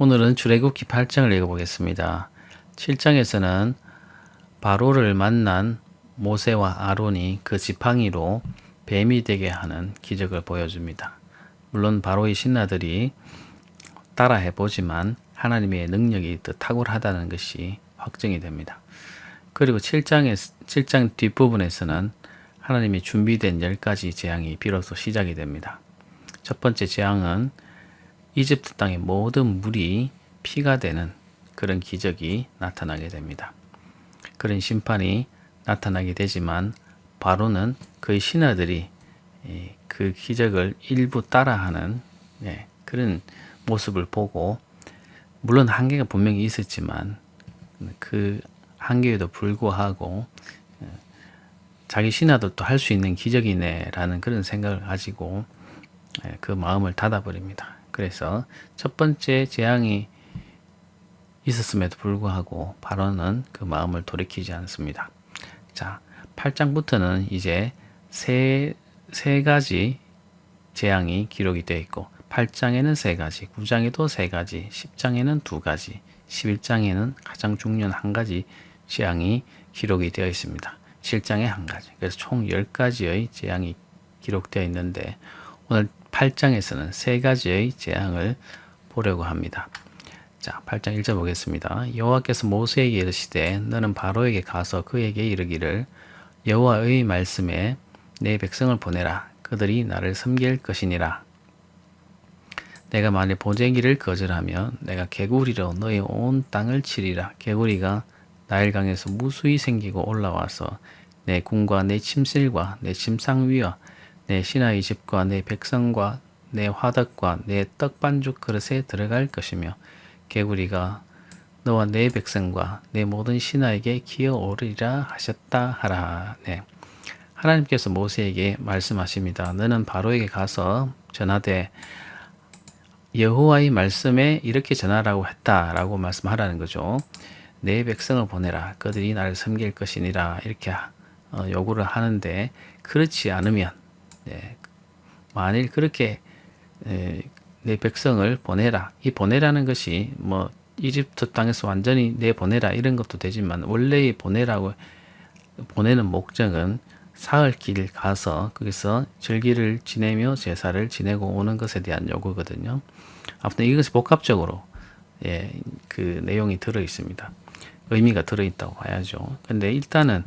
오늘은 출애굽기 8장을 읽어보겠습니다. 7장에서는 바로를 만난 모세와 아론이 그 지팡이로 뱀이 되게 하는 기적을 보여줍니다. 물론 바로의 신하들이 따라해보지만 하나님의 능력이 더 탁월하다는 것이 확정이 됩니다. 그리고 7장 뒷부분에서는 하나님이 준비된 10가지 재앙이 비로소 시작이 됩니다. 첫 번째 재앙은 이집트 땅의 모든 물이 피가 되는 그런 기적이 나타나게 됩니다. 그런 심판이 나타나게 되지만 바로는 그의 신하들이 그 기적을 일부 따라하는 그런 모습을 보고, 물론 한계가 분명히 있었지만 그 한계에도 불구하고 자기 신하들도 할 수 있는 기적이네 라는 그런 생각을 가지고 그 마음을 닫아버립니다. 그래서 첫 번째 재앙이 있었음에도 불구하고 바로는 그 마음을 돌이키지 않습니다. 자, 8장부터는 이제 세 가지 재앙이 기록이 되어 있고, 8장에는 3가지, 9장에도 3가지, 10장에는 2가지, 11장에는 가장 중요한 1가지 재앙이 기록이 되어 있습니다. 7장에 1가지. 그래서 총 10가지의 재앙이 기록되어 있는데, 오늘 8장에서는 3가지의 재앙을 보려고 합니다. 자, 8장 1절 보겠습니다. 여호와께서 모세에게 이르시되 너는 바로에게 가서 그에게 이르기를 여호와의 말씀에 내 백성을 보내라. 그들이 나를 섬길 것이니라. 내가 만일 보내기를 거절하면 내가 개구리로 너의 온 땅을 치리라. 개구리가 나일강에서 무수히 생기고 올라와서 내 궁과 내 침실과 내 침상 위와 내 신하의 집과 내 백성과 내 화덕과 내 떡반죽 그릇에 들어갈 것이며, 개구리가 너와 내 백성과 내 모든 신하에게 기어오르리라 하셨다 하라. 하나님께서 모세에게 말씀하십니다. 너는 바로에게 가서 전하되 여호와의 말씀에 이렇게 전하라고 했다라고 말씀하라는 거죠. 내 백성을 보내라. 그들이 나를 섬길 것이니라. 이렇게 요구를 하는데, 그렇지 않으면 만일 그렇게 내 백성을 보내라. 이 보내라는 것이 뭐 이집트 땅에서 완전히 내 보내라 이런 것도 되지만, 원래의 보내는 목적은 사흘 길 가서 거기서 절기를 지내며 제사를 지내고 오는 것에 대한 요구거든요. 아무튼 이것이 복합적으로 그 내용이 들어 있습니다. 의미가 들어 있다고 봐야죠. 근데 일단은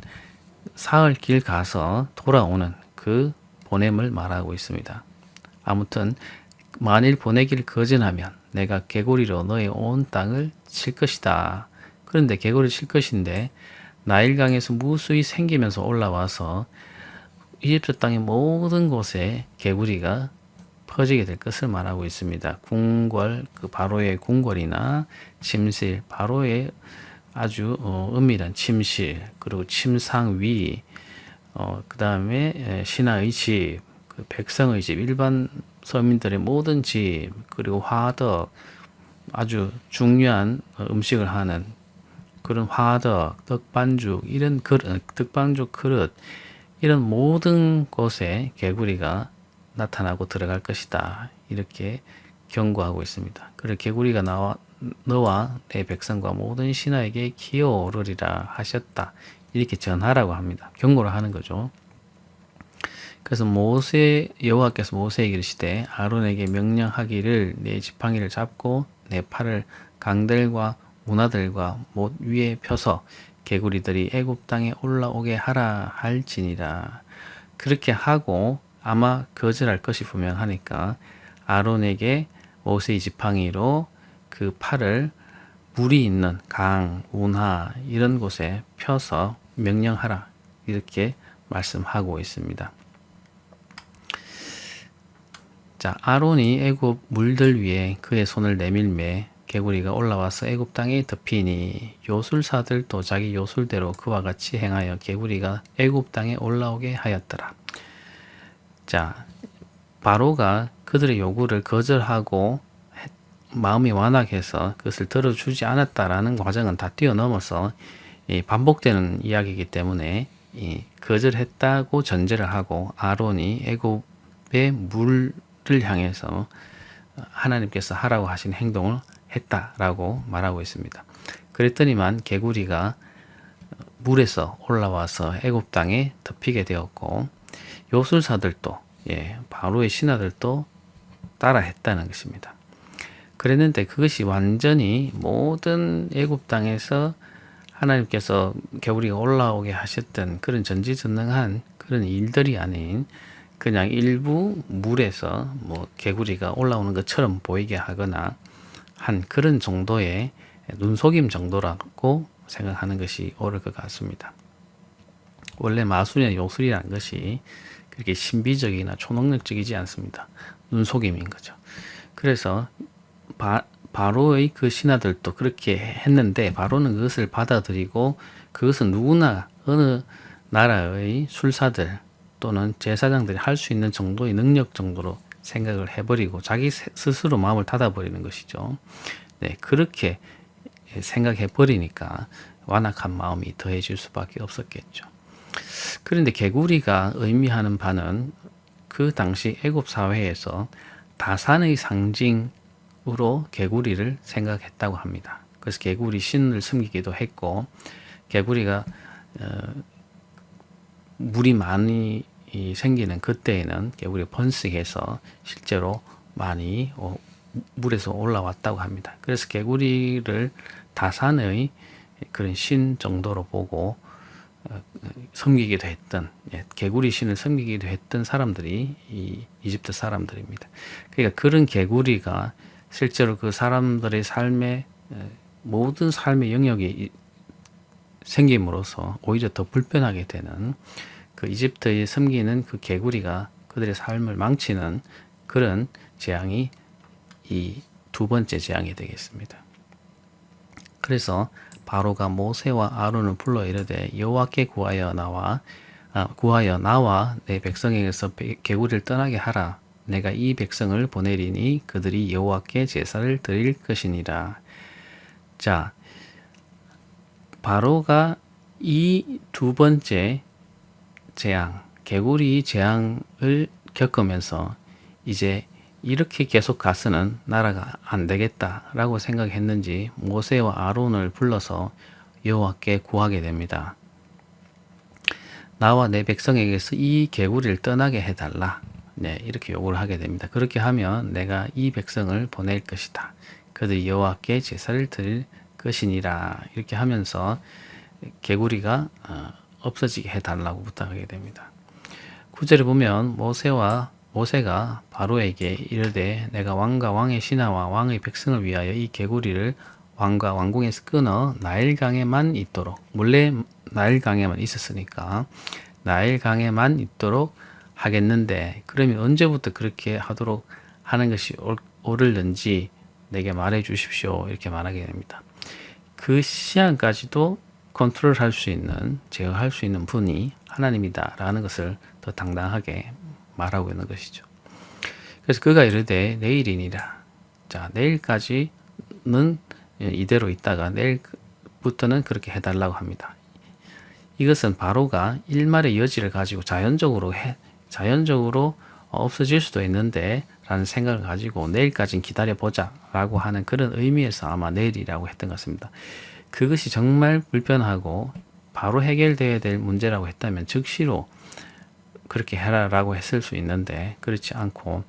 사흘 길 가서 돌아오는 그 보냄을 말하고 있습니다. 아무튼 만일 보내기를 거절하면 내가 개구리로 너의 온 땅을 칠 것이다. 그런데 개구리를 칠 것인데 나일강에서 무수히 생기면서 올라와서 이집트 땅의 모든 곳에 개구리가 퍼지게 될 것을 말하고 있습니다. 궁궐, 그 바로의 궁궐이나 침실, 바로의 아주 은밀한 침실, 그리고 침상 위, 그 다음에 신하의 집, 그 백성의 집, 일반 서민들의 모든 집, 그리고 화덕, 아주 중요한 음식을 하는 그런 화덕, 떡반죽, 이런 그릇, 떡반죽 그릇, 이런 모든 곳에 개구리가 나타나고 들어갈 것이다. 이렇게 경고하고 있습니다. 그리고 개구리가 너와 내 백성과 모든 신하에게 기어오르리라 하셨다. 이렇게 전하라고 합니다. 경고를 하는 거죠. 그래서 여호와께서 모세에게 이르시되 아론에게 명령하기를 내 지팡이를 잡고 내 팔을 강들과 운하들과 못 위에 펴서 개구리들이 애굽 땅에 올라오게 하라 할지니라. 그렇게 하고 아마 거절할 것이 분명하니까 아론에게 모세의 지팡이로 그 팔을 물이 있는 강, 운하 이런 곳에 펴서 명령하라. 이렇게 말씀하고 있습니다. 자, 아론이 애굽 물들 위에 그의 손을 내밀매 개구리가 올라와서 애굽 땅에 덮이니 요술사들도 자기 요술대로 그와 같이 행하여 개구리가 애굽 땅에 올라오게 하였더라. 자, 바로가 그들의 요구를 거절하고 마음이 완악해서 그것을 들어주지 않았다라는 과정은 다 뛰어넘어서 반복되는 이야기이기 때문에 거절했다고 전제를 하고 아론이 애굽의 물을 향해서 하나님께서 하라고 하신 행동을 했다라고 말하고 있습니다. 그랬더니만 개구리가 물에서 올라와서 애굽 땅에 덮이게 되었고 요술사들도 바로의 신하들도 따라 했다는 것입니다. 그랬는데 그것이 완전히 모든 애굽 땅에서 하나님께서 개구리가 올라오게 하셨던 그런 전지전능한 그런 일들이 아닌 그냥 일부 물에서 뭐 개구리가 올라오는 것처럼 보이게 하거나 한 그런 정도의 눈속임 정도라고 생각하는 것이 옳을 것 같습니다. 원래 마술이나 요술이라는 것이 그렇게 신비적이나 초능력적이지 않습니다. 눈속임인 거죠. 그래서 바로의 그 신하들도 그렇게 했는데 바로는 그것을 받아들이고 그것은 누구나 어느 나라의 술사들 또는 제사장들이 할 수 있는 정도의 능력 정도로 생각을 해버리고 자기 스스로 마음을 닫아버리는 것이죠. 네, 그렇게 생각해 버리니까 완악한 마음이 더해질 수밖에 없었겠죠. 그런데 개구리가 의미하는 바는 그 당시 애굽 사회에서 다산의 상징으로 개구리를 생각했다고 합니다. 그래서 개구리 신을 섬기기도 했고 개구리가 물이 많이 생기는 그때에는 개구리가 번식해서 실제로 많이 물에서 올라왔다고 합니다. 그래서 개구리를 다산의 그런 신 정도로 보고 섬기기도 했던 개구리 신을 섬기기도 했던 사람들이 이 이집트 사람들입니다. 그러니까 그런 개구리가 실제로 그 사람들의 삶의 모든 삶의 영역이 생김으로써 오히려 더 불편하게 되는 그 이집트에 섬기는 그 개구리가 그들의 삶을 망치는 그런 재앙이 이 두 번째 재앙이 되겠습니다. 그래서 바로가 모세와 아론을 불러 이르되 여호와께 구하여 나와 내 백성에게서 개구리를 떠나게 하라. 내가 이 백성을 보내리니 그들이 여호와께 제사를 드릴 것이니라. 자, 바로가 이 두 번째 재앙, 개구리 재앙을 겪으면서 이제 이렇게 계속 가서는 나라가 안 되겠다라고 생각했는지 모세와 아론을 불러서 여호와께 구하게 됩니다. 나와 내 백성에게서 이 개구리를 떠나게 해달라. 네, 이렇게 요구를 하게 됩니다. 그렇게 하면 내가 이 백성을 보낼 것이다. 그들이 여호와께 제사를 드릴 것이니라. 이렇게 하면서 개구리가 없어지게 해달라고 부탁하게 됩니다. 9절에 보면 모세가 바로에게 이르되 내가 왕과 왕의 신하와 왕의 백성을 위하여 이 개구리를 왕과 왕궁에서 끊어 나일강에만 있도록, 원래 나일강에만 있었으니까 나일강에만 있도록 하겠는데 그러면 언제부터 그렇게 하도록 하는 것이 옳을는지 내게 말해 주십시오. 이렇게 말하게 됩니다. 그 시한까지도 컨트롤할 수 있는, 제어할 수 있는 분이 하나님이다라는 것을 더 당당하게 말하고 있는 것이죠. 그래서 그가 이르되 내일이니라. 자, 내일까지는 이대로 있다가 내일부터는 그렇게 해달라고 합니다. 이것은 바로가 일말의 여지를 가지고 자연적으로 없어질 수도 있는데 라는 생각을 가지고 내일까지는 기다려보자 라고 하는 그런 의미에서 아마 내일이라고 했던 것 같습니다. 그것이 정말 불편하고 바로 해결되어야 될 문제라고 했다면 즉시로 그렇게 해라라고 했을 수 있는데 그렇지 않고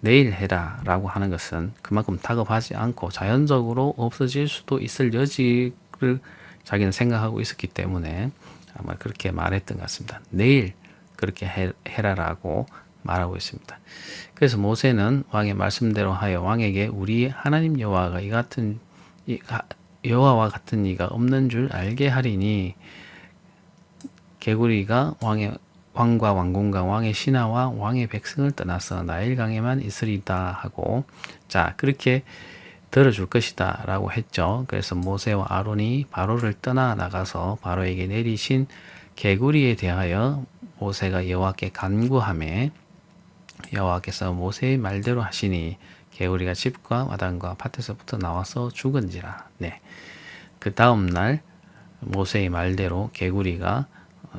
내일 해라라고 하는 것은 그만큼 다급하지 않고 자연적으로 없어질 수도 있을 여지를 자기는 생각하고 있었기 때문에 아마 그렇게 말했던 것 같습니다. 내일 그렇게 해라라고 말하고 있습니다. 그래서 모세는 왕의 말씀대로 하여 왕에게 우리 하나님 여호와와 같은 이가 없는 줄 알게 하리니 개구리가 왕과 왕궁과 왕의 신하와 왕의 백성을 떠나서 나일강에만 있으리다 하고 자 그렇게 들어줄 것이다 라고 했죠. 그래서 모세와 아론이 바로를 떠나 나가서 바로에게 내리신 개구리에 대하여 모세가 여호와께 간구하매 여호와께서 모세의 말대로 하시니 개구리가 집과 마당과 밭에서부터 나와서 죽은지라. 네. 그 다음 날 모세의 말대로 개구리가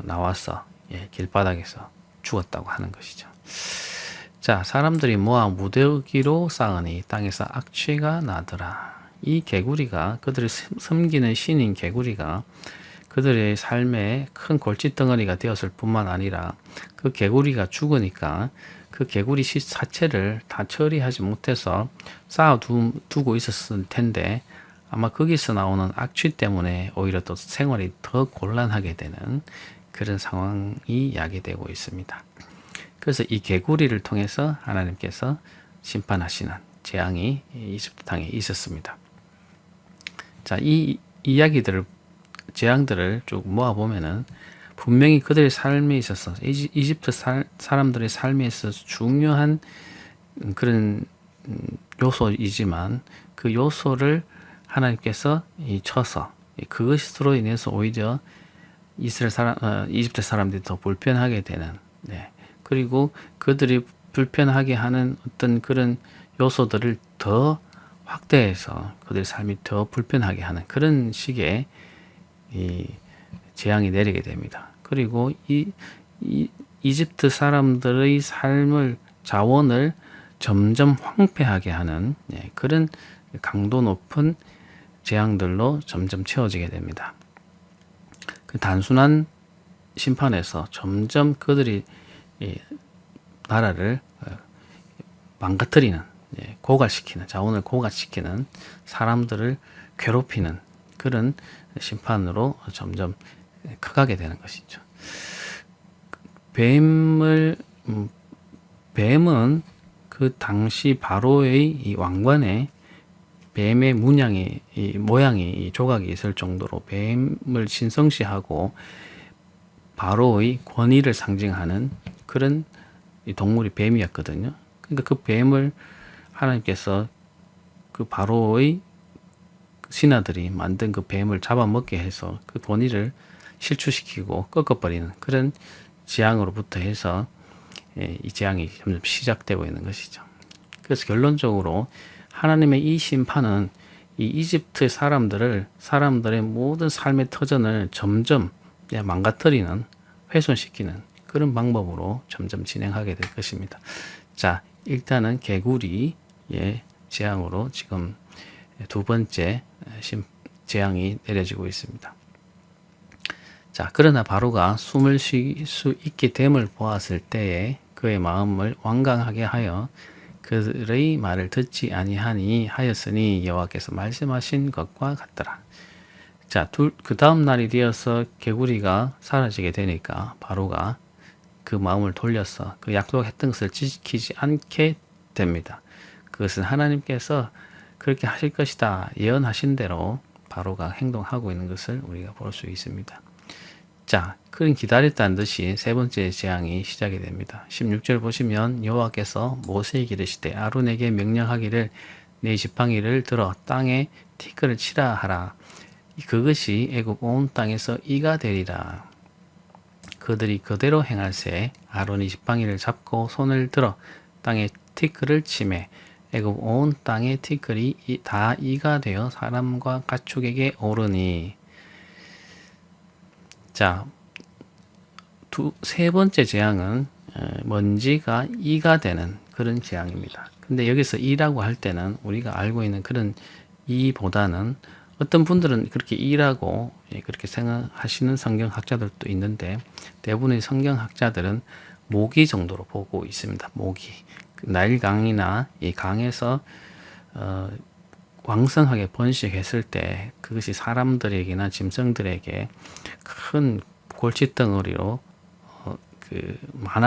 나와서 길바닥에서 죽었다고 하는 것이죠. 자, 사람들이 모아 무더기로 쌓으니 땅에서 악취가 나더라. 이 개구리가 그들을 섬기는 신인 개구리가 그들의 삶에 큰 골칫덩어리가 되었을 뿐만 아니라 그 개구리가 죽으니까 그 개구리 사체를 다 처리하지 못해서 쌓아두고 있었을 텐데 아마 거기서 나오는 악취 때문에 오히려 또 생활이 더 곤란하게 되는 그런 상황이 야기되고 있습니다. 그래서 이 개구리를 통해서 하나님께서 심판하시는 재앙이 이집트 땅에 있었습니다. 자, 이 이야기들을 재앙들을 쭉 모아보면은 분명히 그들의 삶에 있어서 이집트 사람들의 삶에 있어서 중요한 그런 요소이지만 그 요소를 하나님께서 쳐서 그것으로 인해서 오히려 이집트 사람들이 더 불편하게 되는, 네. 그리고 그들이 불편하게 하는 어떤 그런 요소들을 더 확대해서 그들의 삶이 더 불편하게 하는 그런 식의 이 재앙이 내리게 됩니다. 그리고 이집트 사람들의 삶을 자원을 점점 황폐하게 하는 그런 강도 높은 재앙들로 점점 채워지게 됩니다. 그 단순한 심판에서 점점 그들이 나라를 망가뜨리는, 고갈시키는, 자원을 고갈시키는, 사람들을 괴롭히는 그런 심판으로 점점 커가게 되는 것이죠. 뱀은 그 당시 바로의 이 왕관에 뱀의 모양이 조각이 있을 정도로 뱀을 신성시하고 바로의 권위를 상징하는 그런 동물이 뱀이었거든요. 그러니까 그 뱀을 하나님께서 그 바로의 신하들이 만든 그 뱀을 잡아먹게 해서 그 권위를 실추시키고 꺾어버리는 그런 재앙으로부터 해서 이 재앙이 점점 시작되고 있는 것이죠. 그래서 결론적으로 하나님의 이 심판은 이 이집트 사람들의 모든 삶의 터전을 점점 망가뜨리는, 훼손시키는 그런 방법으로 점점 진행하게 될 것입니다. 자, 일단은 개구리의 재앙으로 지금 두 번째 재앙이 내려지고 있습니다. 자, 그러나 바로가 숨을 쉴 수 있게 됨을 보았을 때에 그의 마음을 완강하게 하여 그들의 말을 듣지 아니하니 하였으니 여호와께서 말씀하신 것과 같더라. 자, 그 다음 날이 되어서 개구리가 사라지게 되니까 바로가 그 마음을 돌려서 그 약속했던 것을 지키지 않게 됩니다. 그것은 하나님께서 그렇게 하실 것이다 예언하신 대로 바로가 행동하고 있는 것을 우리가 볼 수 있습니다. 자, 그는 기다렸다는 듯이 세 번째 재앙이 시작이 됩니다. 16절 보시면 여호와께서 모세에게 이르시되 아론에게 명령하기를 네 지팡이를 들어 땅에 티끌을 치라 하라. 그것이 애굽 온 땅에서 이가 되리라. 그들이 그대로 행할세 아론이 지팡이를 잡고 손을 들어 땅에 티끌을 치매 애굽 온 땅의 티끌이 다 이가 되어 사람과 가축에게 오르니. 자, 세 번째 재앙은 먼지가 이가 되는 그런 재앙입니다. 근데 여기서 이라고 할 때는 우리가 알고 있는 그런 이보다는 어떤 분들은 그렇게 이라고 그렇게 생각하시는 성경학자들도 있는데 대부분의 성경학자들은 모기 정도로 보고 있습니다. 모기. 나일강이나 이 강에서 왕성하게 번식했을 때 그것이 사람들에게나 짐승들에게 큰 골칫덩어리로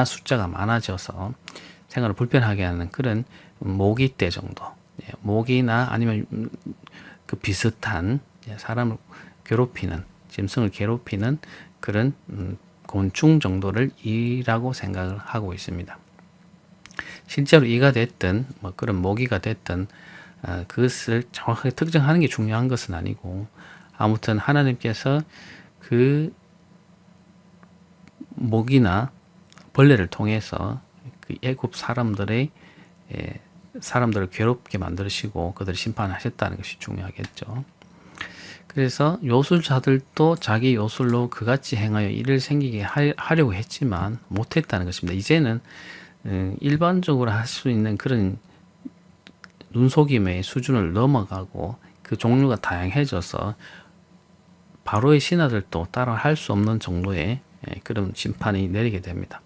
숫자가 많아져서 생활을 불편하게 하는 그런 모기 떼 정도, 모기나 아니면 그 비슷한 사람을 괴롭히는, 짐승을 괴롭히는 그런 곤충 정도를 이라고 생각을 하고 있습니다. 실제로 이가 됐든 그런 모기가 됐든 그것을 정확하게 특정하는 게 중요한 것은 아니고 아무튼 하나님께서 그 모기나 벌레를 통해서 그 애굽 사람들을 괴롭게 만드시고 그들을 심판하셨다는 것이 중요하겠죠. 그래서 요술자들도 자기 요술로 그같이 행하여 일을 생기게 하려고 했지만 못했다는 것입니다. 이제는 일반적으로 할 수 있는 그런 눈속임의 수준을 넘어가고 그 종류가 다양해져서 바로의 신하들도 따라 할 수 없는 정도의 그런 심판이 내리게 됩니다.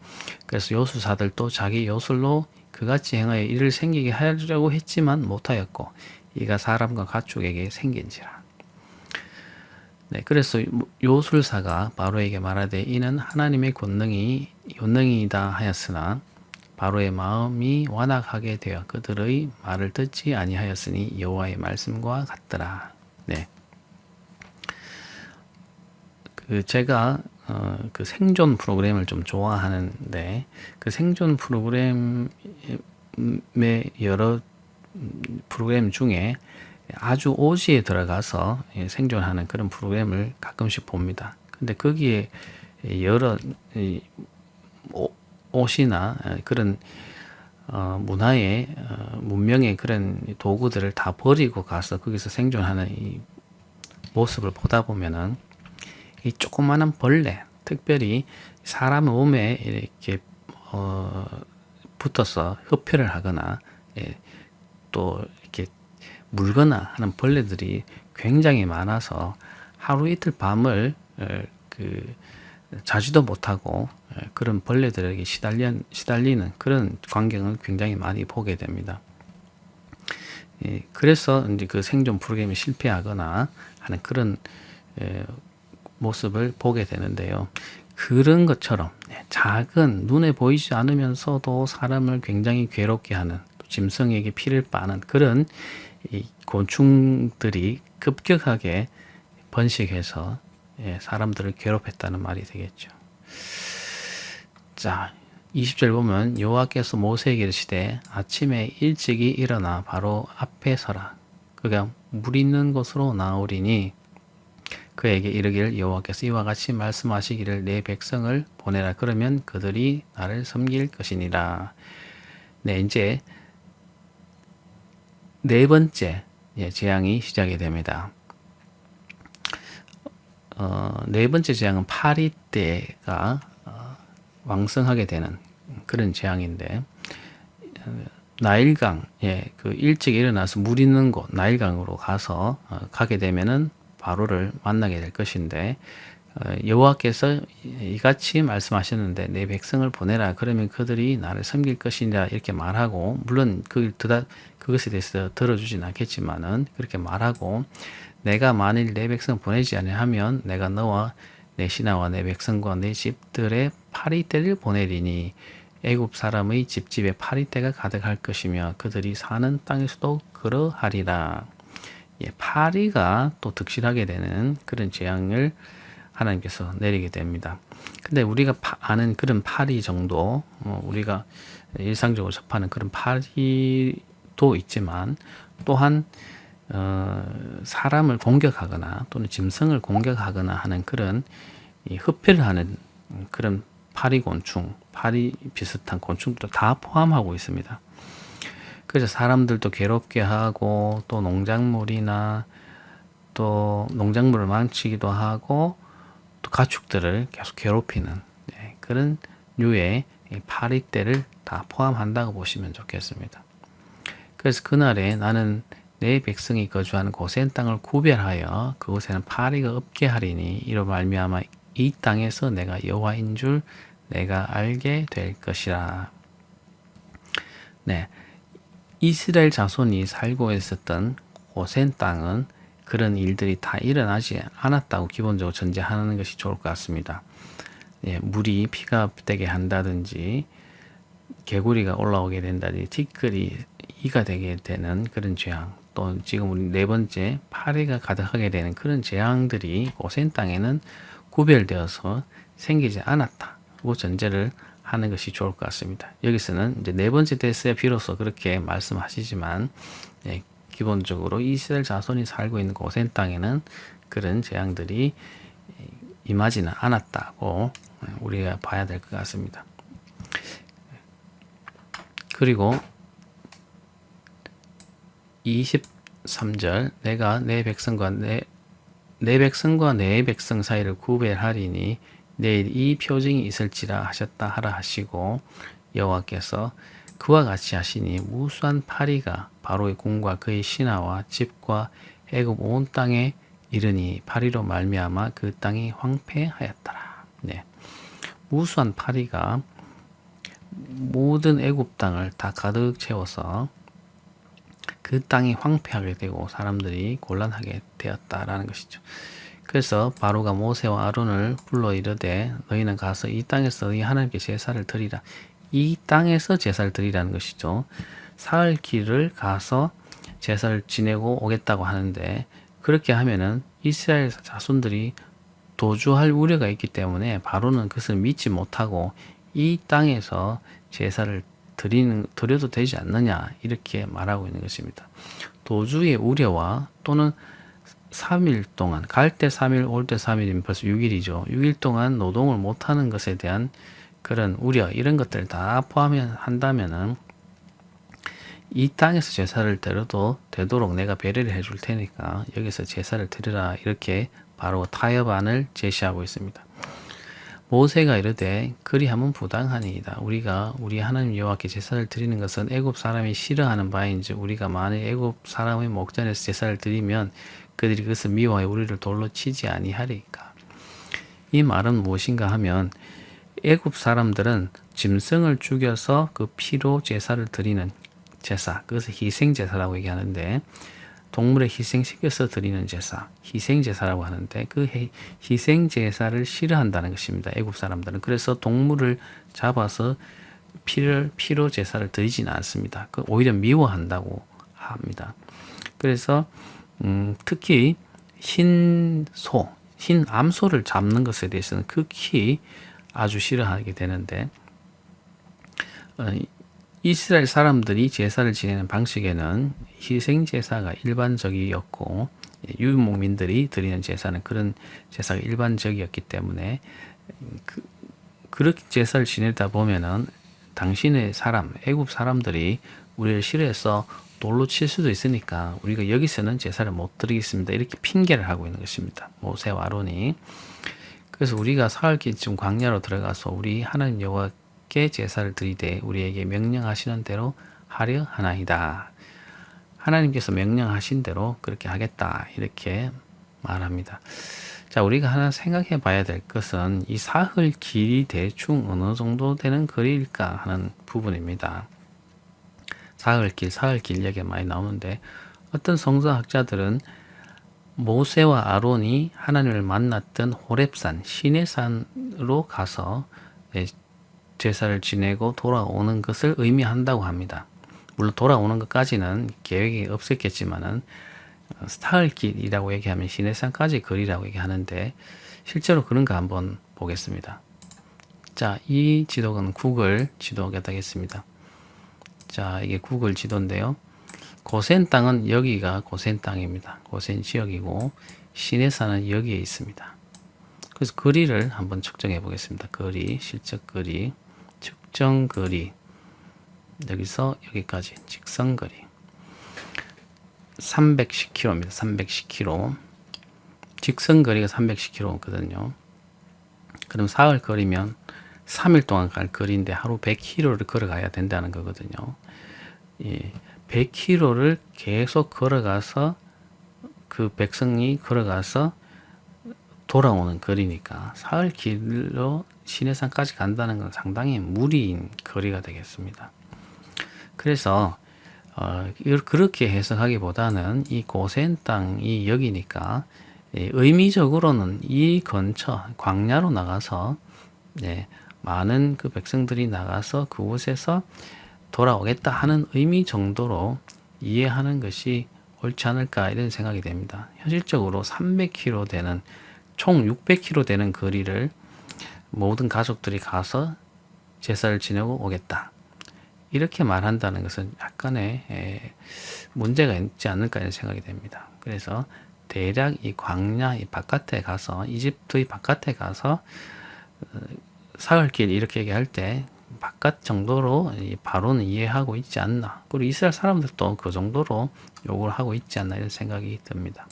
그래서 요술사들도 자기 요술로 그같이 행하여 이를 생기게 하려고 했지만 못하였고 이가 사람과 가축에게 생긴지라. 네, 그래서 요술사가 바로에게 말하되 이는 하나님의 권능이다 하였으나 바로의 마음이 완악하게 되어 그들의 말을 듣지 아니하였으니 여호와의 말씀과 같더라. 네. 제가 그 생존 프로그램을 좀 좋아하는데 그 생존 프로그램의 여러 프로그램 중에 아주 오지에 들어가서 생존하는 그런 프로그램을 가끔씩 봅니다. 근데 거기에 여러 옷이나 그런 문화의 문명의 그런 도구들을 다 버리고 가서 거기서 생존하는 이 모습을 보다 보면은 이 조그마한 벌레, 특별히 사람 몸에 이렇게 붙어서 흡혈을 하거나 또 이렇게 물거나 하는 벌레들이 굉장히 많아서 하루 이틀 밤을 자지도 못하고 그런 벌레들에게 시달리는 그런 광경을 굉장히 많이 보게 됩니다. 그래서 이제 그 생존 프로그램이 실패하거나 하는 그런 모습을 보게 되는데요. 그런 것처럼 작은 눈에 보이지 않으면서도 사람을 굉장히 괴롭게 하는 짐승에게 피를 빠는 그런 이 곤충들이 급격하게 번식해서 사람들을 괴롭혔다는 말이 되겠죠. 자, 20절 보면 여호와께서 모세에게 이르시되 아침에 일찍이 일어나 바로 앞에 서라. 그가 물 있는 곳으로 나오리니 그에게 이르기를 여호와께서 이와 같이 말씀하시기를 내 백성을 보내라. 그러면 그들이 나를 섬길 것이니라. 네, 이제 네 번째 재앙이 시작이 됩니다. 네 번째 재앙은 파리 때가 왕성하게 되는 그런 재앙인데 나일강, 그 일찍 일어나서 물 있는 곳 나일강으로 가서 가게 되면은 바로를 만나게 될 것인데 여호와께서 이같이 말씀하셨는데 내 백성을 보내라. 그러면 그들이 나를 섬길 것이냐 이렇게 말하고 물론 그것에 대해서 들어주진 않겠지만은 그렇게 말하고 내가 만일 내 백성 보내지 아니하면 내가 너와 내 신하와 내 백성과 내 집들의 파리떼를 보내리니 애굽 사람의 집집에 파리떼가 가득할 것이며 그들이 사는 땅에서도 그러하리라. 파리가 또 득실하게 되는 그런 재앙을 하나님께서 내리게 됩니다. 근데 우리가 아는 그런 파리 정도, 우리가 일상적으로 접하는 그런 파리도 있지만 또한 사람을 공격하거나 또는 짐승을 공격하거나 하는 그런 흡혈을 하는 그런 파리곤충, 파리 비슷한 곤충도 다 포함하고 있습니다. 그래서 사람들도 괴롭게 하고 또 농작물이나 또 농작물을 망치기도 하고 또 가축들을 계속 괴롭히는 그런 류의 파리떼를 다 포함한다고 보시면 좋겠습니다. 그래서 그날에 나는 내 백성이 거주하는 고센 땅을 구별하여 그곳에는 파리가 없게 하리니 이로 말미암아 이 땅에서 내가 여호와인 줄 내가 알게 될 것이라. 네, 이스라엘 자손이 살고 있었던 고센 땅은 그런 일들이 다 일어나지 않았다고 기본적으로 전제하는 것이 좋을 것 같습니다. 물이 피가 되게 한다든지 개구리가 올라오게 된다든지 티끌이 이가 되게 되는 그런 재앙, 또 지금 우리 네 번째 파리가 가득하게 되는 그런 재앙들이 고센 땅에는 구별되어서 생기지 않았다고 전제를 하는 것이 좋을 것 같습니다. 여기서는 이제 네 번째 됐어야 비로소 그렇게 말씀하시지만 기본적으로 이스라엘 자손이 살고 있는 고센 땅에는 그런 재앙들이 임하지는 않았다고 우리가 봐야 될 것 같습니다. 그리고 23절 내가 내 백성과 내 백성 사이를 구별하리니 내일 이 표징이 있을지라 하셨다 하라 하시고 여호와께서 그와 같이 하시니 무수한 파리가 바로의 궁과 그의 신하와 집과 애굽 온 땅에 이르니 파리로 말미암아 그 땅이 황폐하였더라. 네. 무수한 파리가 모든 애굽 땅을 다 가득 채워서 그 땅이 황폐하게 되고 사람들이 곤란하게 되었다라는 것이죠. 그래서 바로가 모세와 아론을 불러 이르되 너희는 가서 이 땅에서 너희 하나님께 제사를 드리라. 이 땅에서 제사를 드리라는 것이죠. 사흘 길을 가서 제사를 지내고 오겠다고 하는데 그렇게 하면은 이스라엘 자손들이 도주할 우려가 있기 때문에 바로는 그것을 믿지 못하고 이 땅에서 제사를 드려도 되지 않느냐 이렇게 말하고 있는 것입니다. 도주의 우려와 또는 3일 동안 갈 때 3일 올 때 3일이면 벌써 6일이죠. 6일 동안 노동을 못하는 것에 대한 그런 우려 이런 것들을 다 포함한다면은 이 땅에서 제사를 드려도 되도록 내가 배려를 해줄 테니까 여기서 제사를 드리라 이렇게 바로 타협안을 제시하고 있습니다. 모세가 이르되 그리하면 부당하니이다. 우리가 우리 하나님 여호와께 제사를 드리는 것은 애굽 사람이 싫어하는 바인즉 우리가 만일 애굽 사람의 목전에서 제사를 드리면 그들이 그것을 미워하여 우리를 돌로 치지 아니하리까. 이 말은 무엇인가 하면 애굽 사람들은 짐승을 죽여서 그 피로 제사를 드리는 제사, 그것을 희생제사라고 얘기하는데 동물의 희생시켜서 드리는 제사, 희생제사라고 하는데 그 희생제사를 싫어한다는 것입니다. 애굽 사람들은. 그래서 동물을 잡아서 피로 제사를 드리지는 않습니다. 오히려 미워한다고 합니다. 그래서 특히 흰 암소를 잡는 것에 대해서는 극히 아주 싫어하게 되는데 이스라엘 사람들이 제사를 지내는 방식에는 희생제사가 일반적이었고 유목민들이 드리는 제사는 그런 제사가 일반적이었기 때문에 그렇게 제사를 지내다 보면은 당신의 애굽 사람들이 우리를 싫어해서 돌로 칠 수도 있으니까 우리가 여기서는 제사를 못 드리겠습니다. 이렇게 핑계를 하고 있는 것입니다. 모세와 아론이. 그래서 우리가 사흘길쯤 광야로 들어가서 우리 하나님 여호와께 제사를 드리되 우리에게 명령하시는 대로 하려 하나이다. 하나님께서 명령하신 대로 그렇게 하겠다. 이렇게 말합니다. 자, 우리가 하나 생각해 봐야 될 것은 이 사흘 길이 대충 어느 정도 되는 거리일까 하는 부분입니다. 사흘 길 얘기가 많이 나오는데 어떤 성서학자들은 모세와 아론이 하나님을 만났던 호렙산, 시내산으로 가서 제사를 지내고 돌아오는 것을 의미한다고 합니다. 물론 돌아오는 것까지는 계획이 없었겠지만은 사흘길이라고 얘기하면 시내산까지 거리라고 얘기하는데 실제로 그런가 한번 보겠습니다. 자, 이 지도는 구글 지도가 되겠습니다. 자, 이게 구글 지도인데요. 고센 땅은 여기가 고센 땅입니다. 고센 지역이고 시내산은 여기에 있습니다. 그래서 거리를 한번 측정해 보겠습니다. 실적 거리, 측정 거리, 여기서 여기까지 직선 거리 310km입니다. 310km. 직선 거리가 310km거든요. 그럼 사흘 거리면 3일 동안 갈 거리인데 하루 100km를 걸어가야 된다는 거거든요. 100km를 계속 걸어가서 그 백성이 걸어가서 돌아오는 거리니까 사흘 길로 시내산까지 간다는 건 상당히 무리인 거리가 되겠습니다. 그래서 그렇게 해석하기보다는 이 고센 땅이 여기니까 의미적으로는 이 근처 광야로 나가서 많은 그 백성들이 나가서 그곳에서 돌아오겠다 하는 의미 정도로 이해하는 것이 옳지 않을까 이런 생각이 됩니다. 현실적으로 300km 되는 총 600km 되는 거리를 모든 가족들이 가서 제사를 지내고 오겠다. 이렇게 말한다는 것은 약간의 문제가 있지 않을까 이런 생각이 됩니다. 그래서 대략 이 광야 이 바깥에 가서 이집트의 바깥에 가서 사흘길 이렇게 얘기할 때 바깥 정도로 바로는 이해하고 있지 않나. 그리고 이스라엘 사람들도 그 정도로 요구를 하고 있지 않나 이런 생각이 듭니다.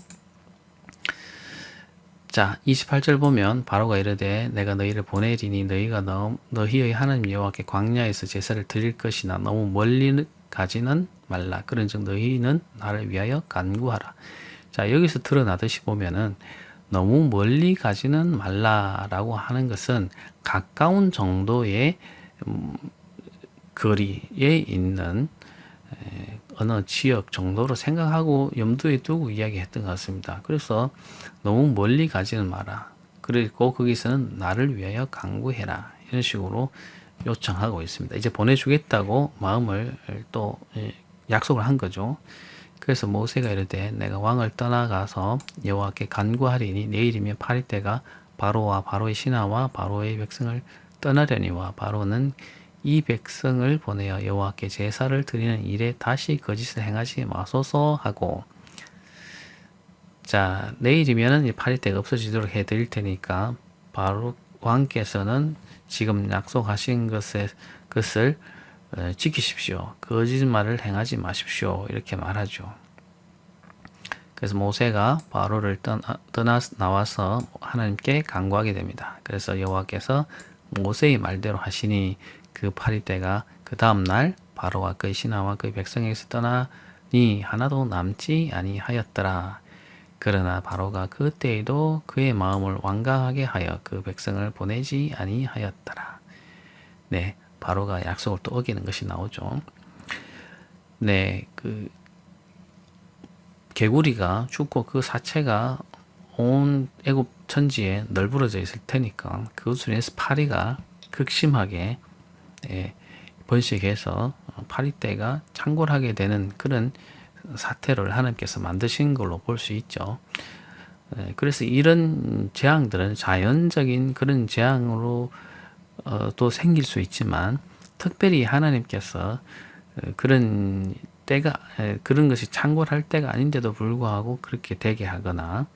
자, 28절 보면 바로가 이르되 내가 너희를 보내리니 너희가 너희의 하나님 여호와께 광야에서 제사를 드릴 것이나 너무 멀리 가지는 말라. 그런즉 너희는 나를 위하여 간구하라. 자, 여기서 드러나듯이 보면은 너무 멀리 가지는 말라라고 하는 것은 가까운 정도의 거리에 있는 어느 지역 정도로 생각하고 염두에 두고 이야기했던 것 같습니다. 그래서 너무 멀리 가지는 마라. 그리고 거기서는 나를 위하여 간구해라. 이런 식으로 요청하고 있습니다. 이제 보내주겠다고 마음을 또 약속을 한 거죠. 그래서 모세가 이르되 내가 왕을 떠나가서 여호와께 간구하리니 내일이면 8일때가 바로와 바로의 신하와 바로의 백성을 떠나려니와 바로는 이 백성을 보내어 여호와께 제사를 드리는 일에 다시 거짓을 행하지 마소서 하고, 자, 내일이면은 8일때가 없어지도록 해 드릴 테니까 바로 왕께서는 지금 약속하신 것을 지키십시오. 거짓말을 행하지 마십시오. 이렇게 말하죠. 그래서 모세가 바로를 떠나 나와서 하나님께 간구하게 됩니다. 그래서 여호와께서 모세의 말대로 하시니 그 8일때가 그 다음 날 바로와 그의 신하와 그의 백성에게서 떠나니 하나도 남지 아니하였더라. 그러나 바로가 그때에도 그의 마음을 완강하게 하여 그 백성을 보내지 아니하였더라. 네, 바로가 약속을 또 어기는 것이 나오죠. 네, 그 개구리가 죽고 그 사체가 온 애굽 천지에 널브러져 있을 테니까 그것으로 인해서 파리가 극심하게 번식해서 파리떼가 창궐하게 되는 그런 사태를 하나님께서 만드신 걸로 볼 수 있죠. 그래서 이런 재앙들은 자연적인 그런 재앙으로 또 생길 수 있지만 특별히 하나님께서 그런 때가 그런 것이 창궐할 때가 아닌데도 불구하고 그렇게 되게 하거나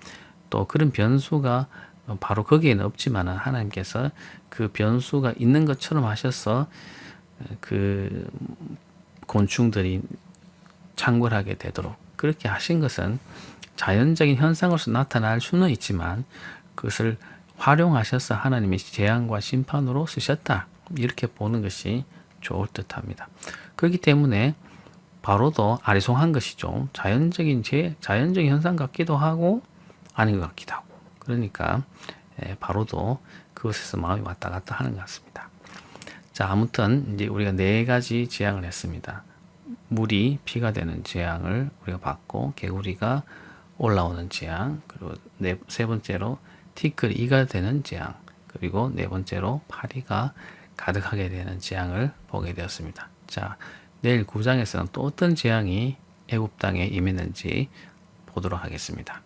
또 그런 변수가 바로 거기에는 없지만 하나님께서 그 변수가 있는 것처럼 하셔서 그 곤충들이 창궐하게 되도록 그렇게 하신 것은 자연적인 현상으로서 나타날 수는 있지만 그것을 활용하셔서 하나님의 재앙과 심판으로 쓰셨다. 이렇게 보는 것이 좋을 듯합니다. 그렇기 때문에 바로도 아리송한 것이죠. 자연적인 현상 같기도 하고 아닌 것 같기도 하고. 그러니까 바로도 그것에서 마음이 왔다 갔다 하는 것 같습니다. 자, 아무튼 이제 우리가 4가지 재앙을 했습니다. 물이 피가 되는 재앙을 우리가 받고 개구리가 올라오는 재앙, 그리고 세 번째로 티끌이 이가 되는 재앙, 그리고 4번째로 파리가 가득하게 되는 재앙을 보게 되었습니다. 자, 내일 9장에서는 또 어떤 재앙이 애굽 땅에 임했는지 보도록 하겠습니다.